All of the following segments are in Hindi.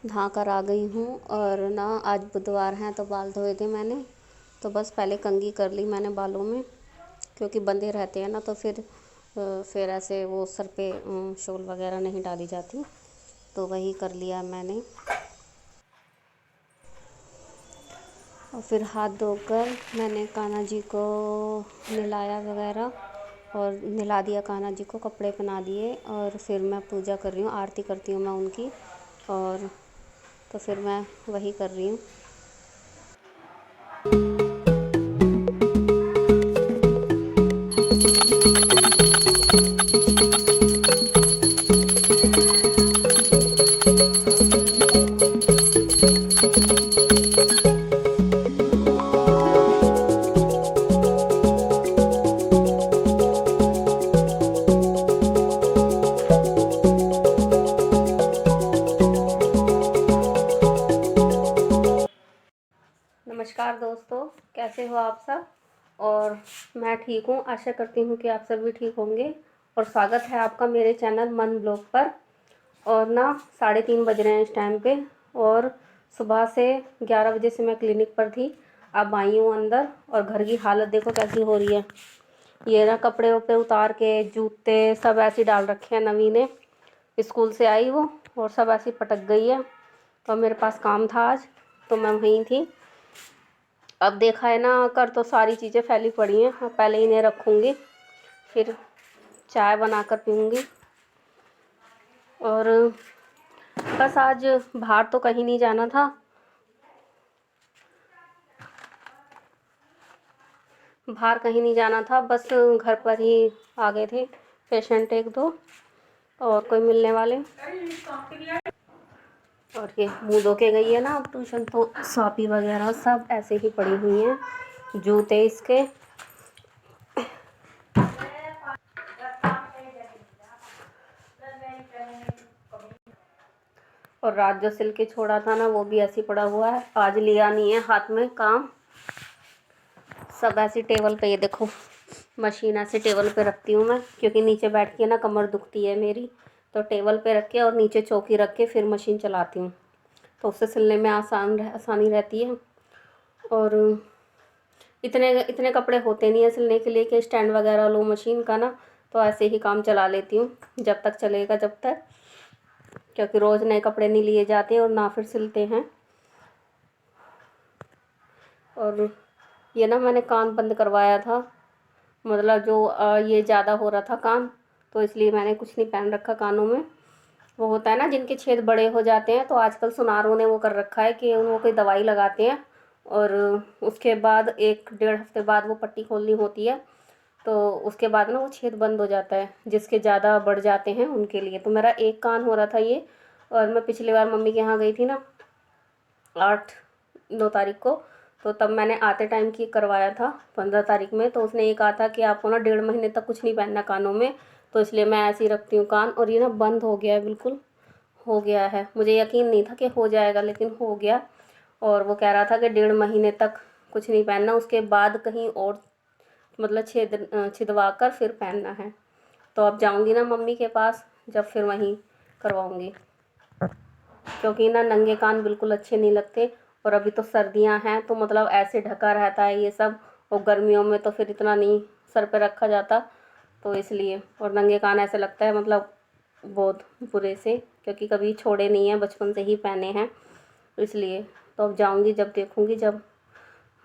नहा कर आ गई हूँ। और ना आज बुधवार हैं तो बाल धोए थे मैंने, तो बस पहले कंघी कर ली मैंने बालों में, क्योंकि बंधे रहते हैं ना तो फिर ऐसे वो सर पे शॉल वगैरह नहीं डाली जाती, तो वही कर लिया मैंने। और फिर हाथ धोकर मैंने कान्हा जी को नहलाया वगैरह, और नहला दिया कान्हा जी को, कपड़े पहना दिए, और फिर मैं पूजा कर रही हूँ, आरती करती हूँ मैं उनकी। और तो फिर मैं वही कर रही हूँ। नमस्कार दोस्तों, कैसे हो आप सब। और मैं ठीक हूँ, आशा करती हूँ कि आप सब भी ठीक होंगे। और स्वागत है आपका मेरे चैनल मन ब्लॉग पर। और ना 3:30 बज रहे हैं इस टाइम पे, और सुबह से 11 बजे से मैं क्लिनिक पर थी। अब आई हूँ अंदर, और घर की हालत देखो कैसी हो रही है। ये ना कपड़े वपड़े उतार के, जूते सब ऐसे डाल रखे हैं। नवी ने स्कूल से आई वो, और सब ऐसी पटक गई है। तो मेरे पास काम था आज, तो मैं वहीं थी। अब देखा है ना, कर तो सारी चीज़ें फैली पड़ी हैं। अब पहले इन्हें रखूँगी, फिर चाय बनाकर पीऊँगी। और बस आज बाहर तो कहीं नहीं जाना था, बस घर पर ही आ गए थे पेशेंट एक दो, और कोई मिलने वाले। और ये मुँह धो के गई है ना अब ट्यूशन, तो शॉपी वगैरह सब ऐसे ही पड़ी हुई हैं, जूते इसके। और रात जो सिल के छोड़ा था ना, वो भी ऐसे ही पड़ा हुआ है, आज लिया नहीं है हाथ में काम। सब ऐसी टेबल पे, ये देखो मशीन ऐसे टेबल पे रखती हूँ मैं, क्योंकि नीचे बैठ के ना कमर दुखती है मेरी। तो टेबल पे रख के और नीचे चौकी रख के फिर मशीन चलाती हूँ, तो उससे सिलने में आसानी रहती है। और इतने इतने कपड़े होते नहीं है सिलने के लिए कि स्टैंड वगैरह लो मशीन का ना, तो ऐसे ही काम चला लेती हूँ जब तक चलेगा, जब तक, क्योंकि रोज़ नए कपड़े नहीं लिए जाते और ना फिर सिलते हैं। और ये ना मैंने कान बंद करवाया था, मतलब जो ये ज़्यादा हो रहा था कान, तो इसलिए मैंने कुछ नहीं पहन रखा कानों में। वो होता है ना जिनके छेद बड़े हो जाते हैं, तो आजकल सुनारों ने वो कर रखा है कि उनको कोई दवाई लगाते हैं, और उसके बाद 1-1.5 हफ्ते बाद वो पट्टी खोलनी होती है। तो उसके बाद ना वो छेद बंद हो जाता है, जिसके ज़्यादा बढ़ जाते हैं उनके लिए। तो मेरा एक कान हो रहा था ये, और मैं पिछली बार मम्मी के यहाँ गई थी ना 9 तारीख को, तो तब मैंने आते टाइम की करवाया था 15 तारीख में। तो उसने ये कहा था कि आपको ना 1.5 महीने तक कुछ नहीं पहनना कानों में, तो इसलिए मैं ऐसे ही रखती हूँ कान। और ये ना बंद हो गया है, बिल्कुल हो गया है। मुझे यकीन नहीं था कि हो जाएगा, लेकिन हो गया। और वो कह रहा था कि 1.5 महीने तक कुछ नहीं पहनना, उसके बाद कहीं और मतलब छिदवा कर फिर पहनना है। तो अब जाऊँगी ना मम्मी के पास, जब फिर वहीं करवाऊँगी, क्योंकि ना नंगे कान बिल्कुल अच्छे नहीं लगते। और अभी तो सर्दियां हैं, तो मतलब ऐसे ढका रहता है ये सब, और गर्मियों में तो फिर इतना नहीं सर पे रखा जाता, तो इसलिए। और नंगे कान ऐसे लगता है मतलब बहुत बुरे से, क्योंकि कभी छोड़े नहीं हैं, बचपन से ही पहने हैं, इसलिए। तो अब जाऊंगी, जब देखूंगी, जब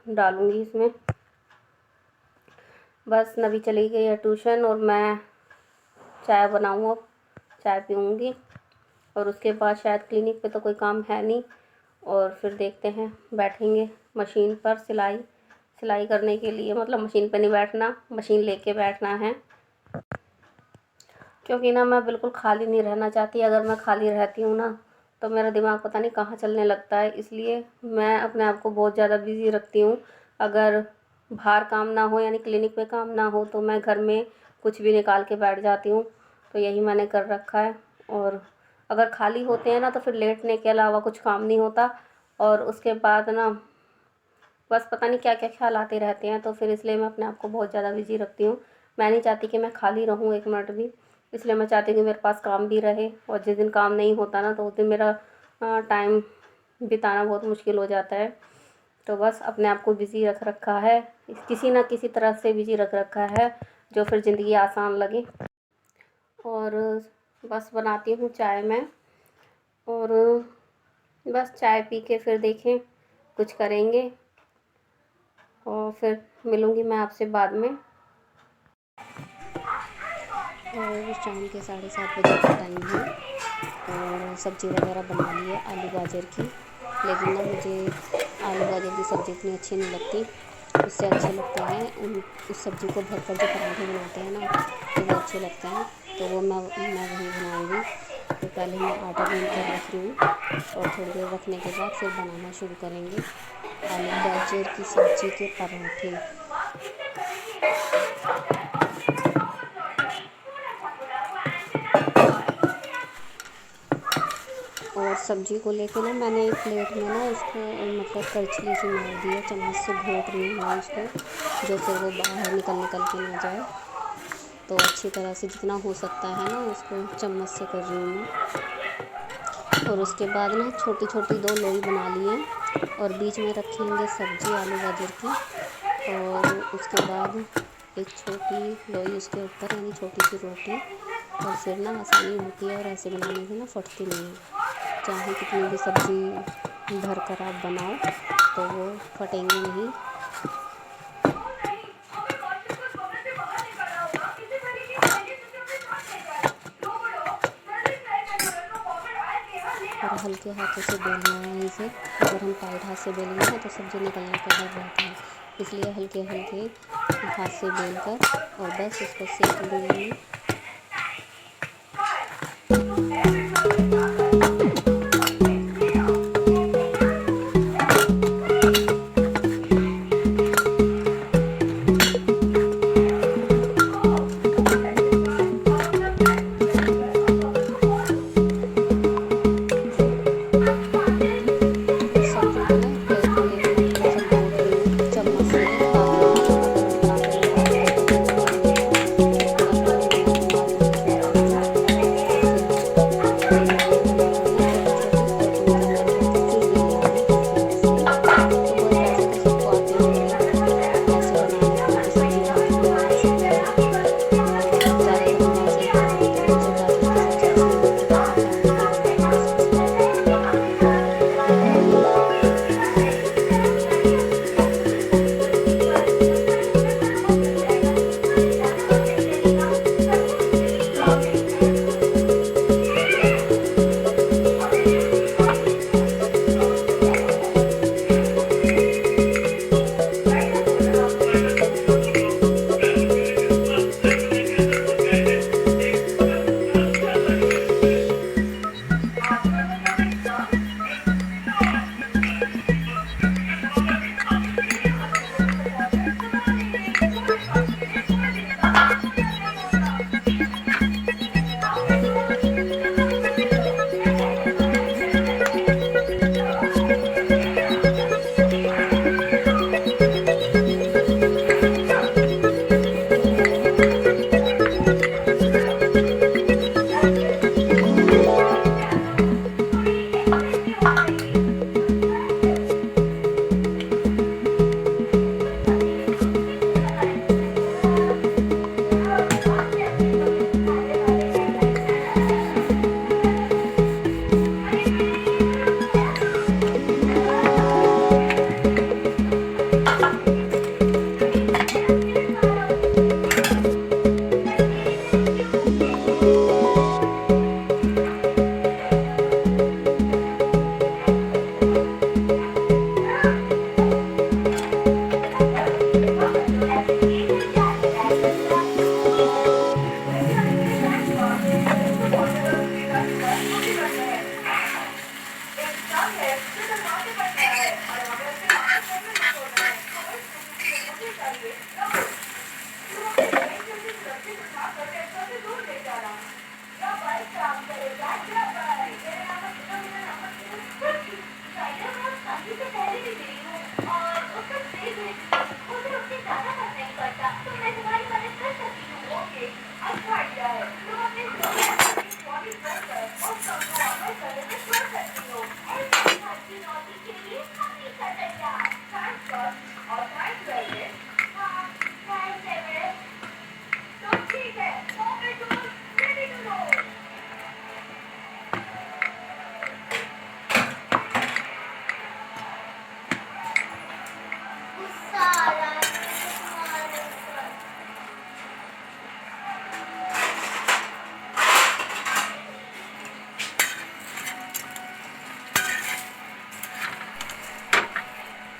डालूंगी इसमें। बस नवी चली गई है ट्यूशन, और मैं चाय बनाऊँ, अब चाय पीऊँगी। और उसके बाद शायद क्लिनिक पे तो कोई काम है नहीं, और फिर देखते हैं, बैठेंगे मशीन पर सिलाई करने के लिए। मतलब मशीन पे नहीं बैठना, मशीन लेके बैठना है, क्योंकि ना मैं बिल्कुल खाली नहीं रहना चाहती। अगर मैं खाली रहती हूँ ना, तो मेरा दिमाग पता नहीं कहाँ चलने लगता है, इसलिए मैं अपने आप को बहुत ज़्यादा बिज़ी रखती हूँ। अगर बाहर काम ना हो, यानी क्लिनिक पे काम ना हो, तो मैं घर में कुछ भी निकाल के बैठ जाती हूँ, तो यही मैंने कर रखा है। और अगर खाली होते हैं ना, तो फिर लेटने के अलावा कुछ काम नहीं होता, और उसके बाद ना बस पता नहीं क्या क्या ख्याल आते रहते हैं, तो फिर इसलिए मैं अपने आप को बहुत ज़्यादा बिजी रखती हूँ। मैं नहीं चाहती कि मैं खाली रहूँ एक मिनट भी, इसलिए मैं चाहती हूँ कि मेरे पास काम भी रहे। और जिस दिन काम नहीं होता ना, तो उस दिन मेरा टाइम बिताना बहुत मुश्किल हो जाता है। तो बस अपने आप को बिज़ी रख रखा है, किसी ना किसी तरह से बिज़ी रख रखा है, जो फिर ज़िंदगी आसान लगे। और बस बनाती हूँ चाय मैं, और बस चाय पी के फिर देखें कुछ करेंगे, और फिर मिलूँगी मैं आपसे बाद में। और शाम के 7:30 बजे का टाइम है और सब्ज़ी वगैरह बना ली है आलू गाजर की। लेकिन ना मुझे आलू गाजर की सब्ज़ी इतनी अच्छी नहीं लगती, उससे अच्छे लगते हैं उस सब्ज़ी को भरकर जो पराठे बनाते हैं ना, तो वो अच्छे लगते हैं। तो वो मैं वही बनाऊँगी। तो पहले मैं आटा गूँथ कर रख रही हूँ और थोड़ी देर रखने के बाद फिर बनाना शुरू करेंगे आलू गाजर की सब्ज़ी के पराठे। और सब्ज़ी को लेके ना मैंने एक प्लेट में ना उसको मतलब करछली से मार दिया, चम्मच से घोट रही हूँ मैं उसको, जो फिर वो बाहर निकल के ना जाए। तो अच्छी तरह से जितना हो सकता है ना उसको चम्मच से कर रही हूँ मैं। और उसके बाद ना छोटी छोटी 2 लोई बना ली है और बीच में रखेंगे सब्ज़ी आलू गाजर की, और उसके बाद एक छोटी लोई उसके ऊपर, यानी छोटी सी रोटी। और फिर ना आसानी होती है, और ऐसे बनाने से ना फटती नहीं है। चाहे कितनी भी सब्ज़ी भर कर आप बनाओ तो वो फटेंगे नहीं। और हल्के हाथों से बेलना है इसे, अगर हम टाइट हाथ से बेलेंगे ना तो सब्ज़ी निकलने का डर रहता है, इसलिए हल्के हल्के हाथ से बेल कर और बस उसको सेक लूँगी मैं। सब्ज़ी को ना प्लेट में लेके मैं थोड़ा सा घोट रही हूँ चम्मच से, हाथ में ना ज़्यादा पराठे नहीं बनाने हैं, तो थोड़ा थोड़ा घुमा घुमा के मारते हुए फिर करूँगी। और फिर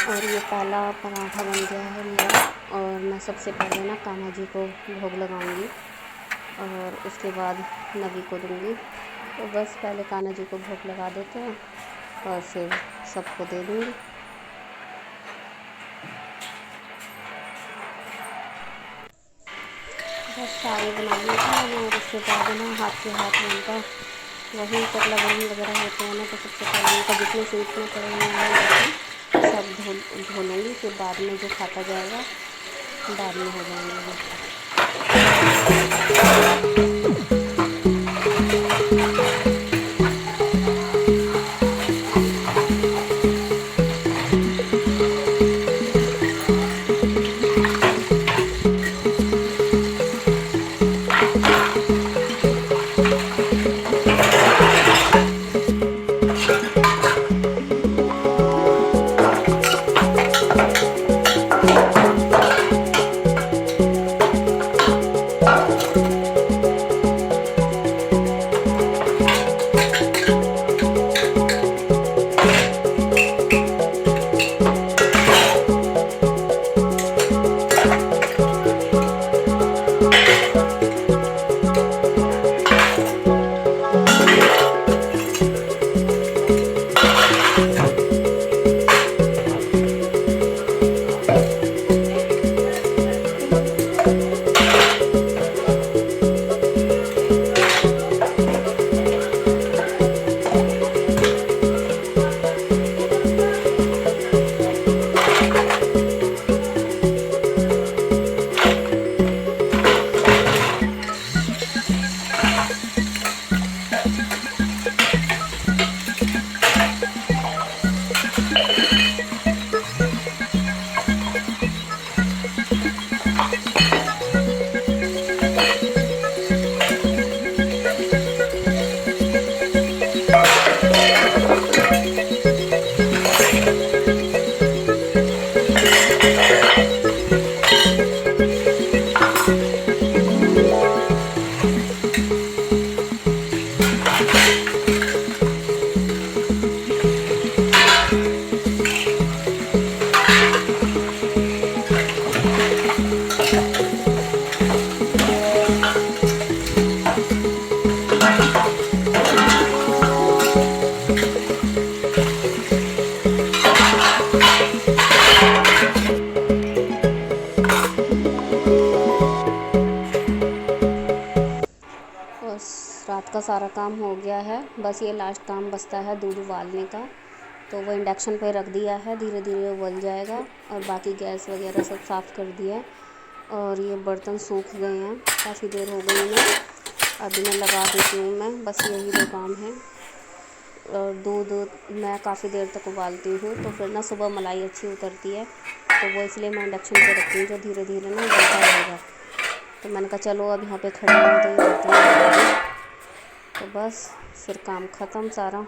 और ये पहला पराठा बन गया है मेरा। और मैं सबसे पहले ना कान्हा जी को भोग लगाऊंगी और उसके बाद नबी को दूंगी। तो बस पहले कान्हा जी को भोग लगा देते हैं और फिर सबको दे दूंगी। बस सारे बना लिए थे मैंने और उसके बाद ना हाथ के हाथ में उनका वही चकला बर्तन वगैरह होते हैं ना, तो सबसे पहले उनका जितने सिंक में पड़े हुए हैं बर्तन सब धो लूँगी। फिर बाद में जो खाता जाएगा बाद में हो जाएंगे वो। रात का सारा काम हो गया है, बस ये लास्ट काम बचता है दूध उबालने का। तो वो इंडक्शन पे रख दिया है, धीरे धीरे उबल जाएगा। और बाकी गैस वगैरह सब साफ़ कर दिया और ये बर्तन सूख गए हैं, काफ़ी देर हो गई है। अभी मैं लगा देती हूँ मैं, बस यही दो काम है। और दूध मैं काफ़ी देर तक उबालती हूँ तो फिर ना सुबह मलाई अच्छी उतरती है, तो वो इसलिए मैं इंडक्शन पे रखती हूँ जो धीरे धीरे ना उबलता रहेगा। तो मैंने कहा चलो अब यहाँ पे खड़े हैं तो ये बर्तन, तो बस फिर काम ख़त्म सारा।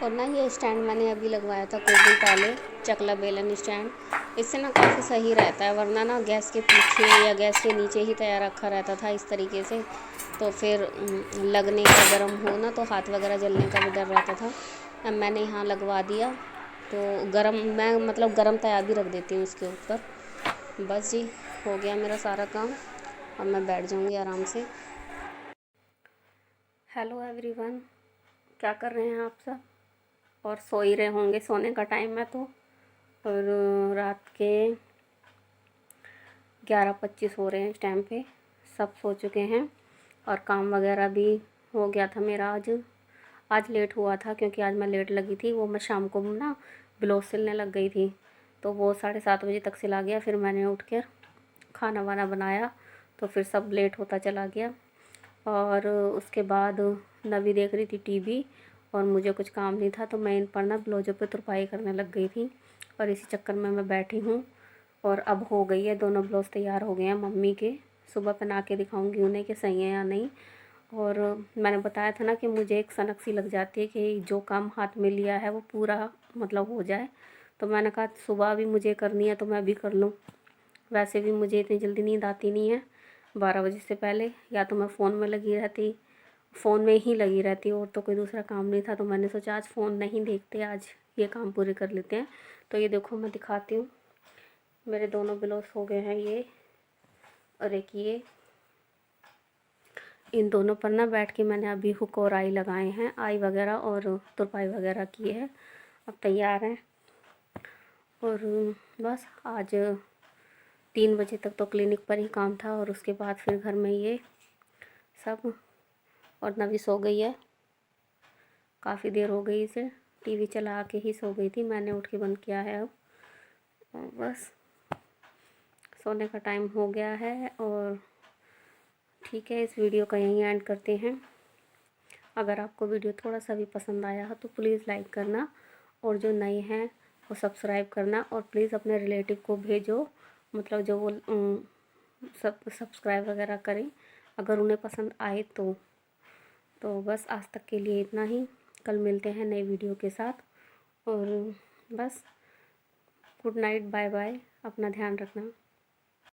और ना ये स्टैंड मैंने अभी लगवाया था कुछ दिन पहले, चकला बेलन स्टैंड। इससे ना काफ़ी सही रहता है, वरना ना गैस के पीछे या गैस के नीचे ही तैयार रखा रहता था इस तरीके से, तो फिर लगने का गर्म हो ना तो हाथ वगैरह जलने का भी डर रहता था। अब मैंने यहाँ लगवा दिया तो गरम, मैं मतलब गरम तैयार भी रख देती हूँ उसके ऊपर। बस जी हो गया मेरा सारा काम, अब मैं बैठ जाऊँगी आराम से। हेलो एवरीवन, क्या कर रहे हैं आप सब? और सो ही रहे होंगे, सोने का टाइम है तो। और रात के 11:25 हो रहे हैं इस टाइम पे, सब सो चुके हैं और काम वगैरह भी हो गया था मेरा। आज लेट हुआ था क्योंकि आज मैं लेट लगी थी। वो मैं शाम को ना ब्लाउज सिलने लग गई थी, तो वो 7:30 बजे तक सिला गया। फिर मैंने उठ कर खाना वाना बनाया तो फिर सब लेट होता चला गया। और उसके बाद नवी देख रही थी टीवी और मुझे कुछ काम नहीं था, तो मैं इन पर ना ब्लाउजों पे तुरपाई करने लग गई थी और इसी चक्कर में मैं बैठी हूँ। और अब हो गई है, दोनों ब्लाउज़ तैयार हो गए हैं मम्मी के सुबह पहना के दिखाऊंगी उन्हें कि सही है या नहीं। और मैंने बताया था ना कि मुझे एक सनक सी लग जाती है कि जो काम हाथ में लिया है वो पूरा मतलब हो जाए। तो मैंने कहा सुबह भी मुझे करनी है तो मैं भी कर लूँ। वैसे भी मुझे इतनी जल्दी नींद आती नहीं है 12 बजे से पहले, या तो मैं फ़ोन में ही लगी रहती और तो कोई दूसरा काम नहीं था। तो मैंने सोचा आज फ़ोन नहीं देखते, आज ये काम पूरे कर लेते हैं। तो ये देखो मैं दिखाती हूँ, मेरे दोनों ब्लाउज हो गए हैं ये, और एक ये। इन दोनों पर ना बैठ के मैंने अभी हुक और आई लगाए हैं, आई वगैरह और तुरपाई वगैरह की है। अब तैयार हैं। और बस आज 3 बजे तक तो क्लिनिक पर ही काम था, और उसके बाद फिर घर में ये सब। और नवी सो गई है, काफ़ी देर हो गई इसे टीवी चला के ही सो गई थी, मैंने उठ के बंद किया है अब। और बस सोने का टाइम हो गया है। और ठीक है, इस वीडियो का यहीं एंड करते हैं। अगर आपको वीडियो थोड़ा सा भी पसंद आया हो तो प्लीज़ लाइक करना, और जो नए हैं वो सब्सक्राइब करना, और प्लीज़ अपने रिलेटिव को भेजो, मतलब जो वो सब सब्सक्राइब वगैरह करें अगर उन्हें पसंद आए तो बस आज तक के लिए इतना ही। कल मिलते हैं नए वीडियो के साथ। और बस गुड नाइट, बाय बाय, अपना ध्यान रखना।